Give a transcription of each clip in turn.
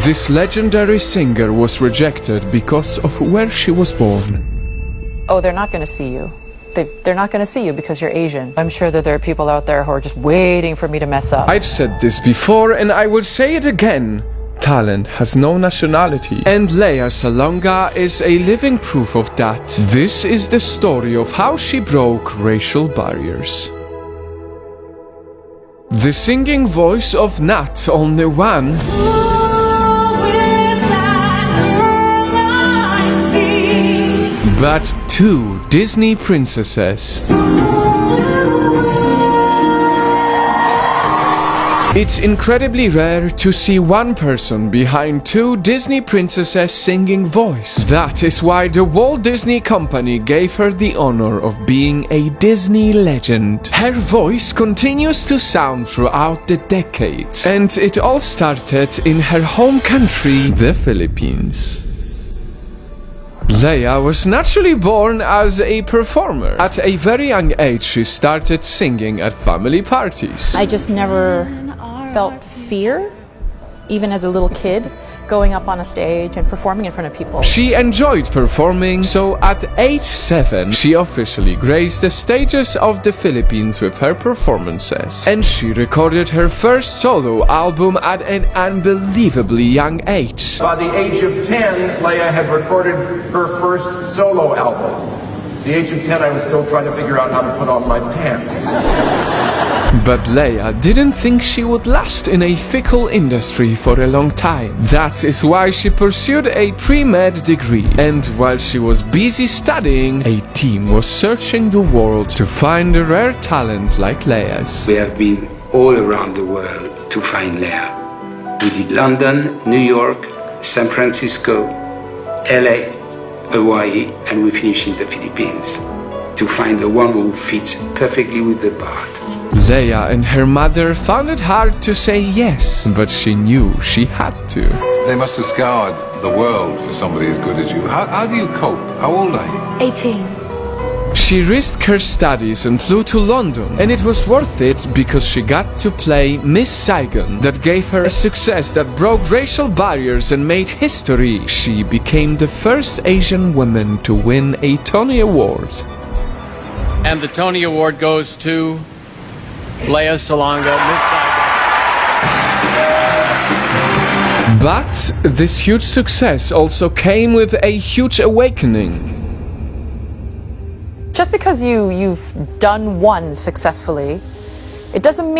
This legendary singer was rejected because of where she was born. Oh, they're not going to see you. They're not going to see you because you're Asian. I'm sure that there are people out there who are just waiting for me to mess up. I've said this before and I will say it again. Talent has no nationality, and Lea Salonga is a living proof of that. This is the story of how she broke racial barriers. The singing voice of not only one, but two Disney princesses. It's incredibly rare to see one person behind two Disney princesses singing voice. That is why the Walt Disney Company gave her the honor of being a Disney legend. Her voice continues to sound throughout the decades, and it all started in her home country, the Philippines. Lea was naturally born as a performer. At a very young age, she started singing at family parties. I just never felt fear, even as a little kid, going up on a stage and performing in front of people. She enjoyed performing, so at age 7, she officially graced the stages of the Philippines with her performances. And she recorded her first solo album at an unbelievably young age. By the age of 10, Lea had recorded her first solo album. At the age of 10, I was still trying to figure out how to put on my pants. But Lea didn't think she would last in a fickle industry for a long time. That is why she pursued a pre-med degree. And while she was busy studying, a team was searching the world to find a rare talent like Lea's. We have been all around the world to find Lea. We did London, New York, San Francisco, LA, Hawaii, and we finished in the Philippines to find the one who fits perfectly with the part. Lea and her mother found it hard to say yes, but she knew she had to. They must have scoured the world for somebody as good as you. How do you cope? How old are you? 18. She risked her studies and flew to London, and it was worth it because she got to play Miss Saigon. That gave her a success that broke racial barriers and made history. She became the first Asian woman to win a Tony Award. And the Tony Award goes to Lea Salonga, Miss Saigon. But this huge success also came with a huge awakening. Just because you've done one successfully, it doesn't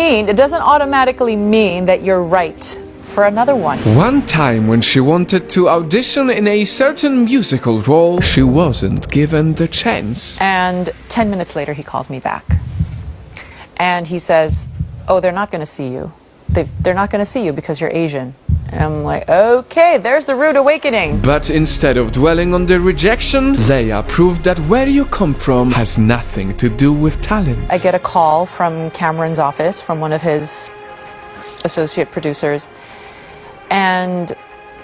automatically mean that you're right for another one. One time when she wanted to audition in a certain musical role, she wasn't given the chance. And 10 minutes later, he calls me back. And he says, oh, they're not going to see you. They're not going to see you because you're Asian. And I'm like, okay, there's the rude awakening. But instead of dwelling on the rejection, Lea proved that where you come from has nothing to do with talent. I get a call from Cameron's office, from one of his associate producers, and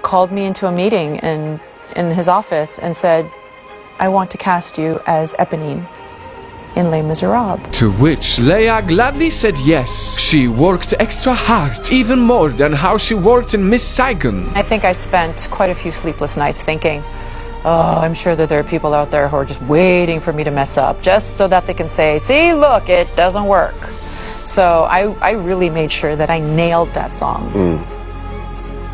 called me into a meeting in his office and said, I want to cast you as Eponine in Les Miserables. To which Lea gladly said yes. She worked extra hard, even more than how she worked in Miss Saigon. I think I spent quite a few sleepless nights thinking, oh, I'm sure that there are people out there who are just waiting for me to mess up, just so that they can say, see, look, it doesn't work. So I really made sure that I nailed that song.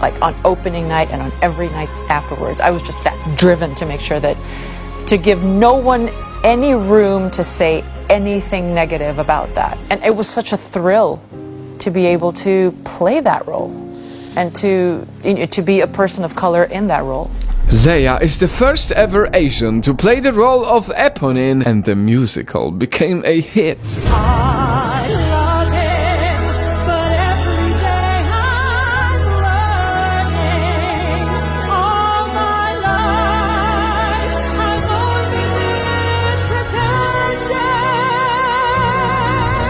Like on opening night and on every night afterwards. I was just that driven to make sure that, to give no one any room to say anything negative about that. And it was such a thrill to be able to play that role and to be a person of color in that role. Lea is the first ever Asian to play the role of Eponine, and the musical became a hit.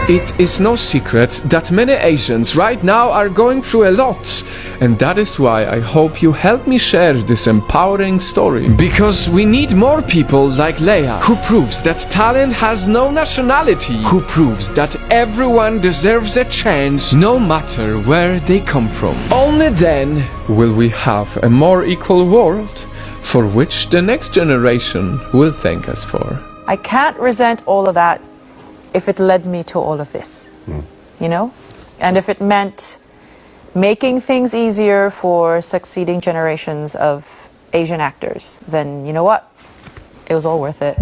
It is no secret that many Asians right now are going through a lot, and that is why I hope you help me share this empowering story. Because we need more people like Leia, who proves that talent has no nationality, who proves that everyone deserves a chance no matter where they come from. Only then will we have a more equal world, for which the next generation will thank us for. I can't resent all of that if it led me to all of this, you know? And if it meant making things easier for succeeding generations of Asian actors, then you know what? It was all worth it.